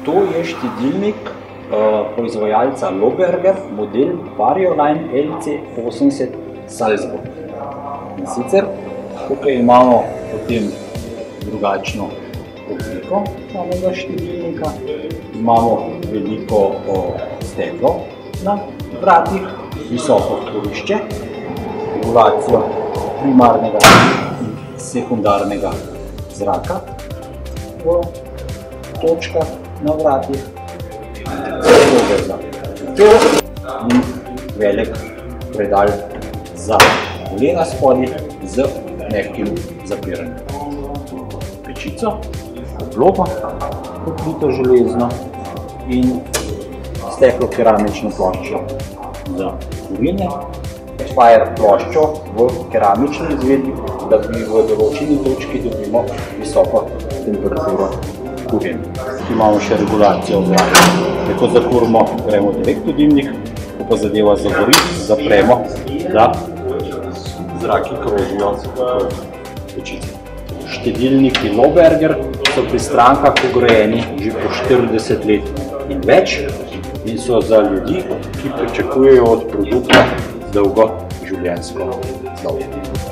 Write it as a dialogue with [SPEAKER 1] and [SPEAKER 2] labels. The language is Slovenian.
[SPEAKER 1] To je štedilnik proizvajalca Lohberger, model Varioline LC80 Salzburg. In sicer tukaj imamo potem drugačno obliko samega štedilnika. Imamo veliko steklo na vratih, visoko tvorišče, regulacijo primarnega in sekundarnega zraka v točkah na vratih, in velik predal za kolena spodaj z mehkim zapiranjem. Pečico, oblogo, pokrito železno in steklo keramično ploščo za kurilne, Fire ploščo v keramični izvedbi, da bi v določeni točki dobimo visoko temperaturo kurilne. Imamo še regulacijo zraka. Ko zakurimo, gremo direkt v dimnik, ko pa zadeva zagori, zapremo, da zraki krožijo v pečici. Štedilniki Lohberger so pri strankah vgrajeni že po 40 let in več in so za ljudi, ki pričakujejo od produkta dolgo življenjsko dobo.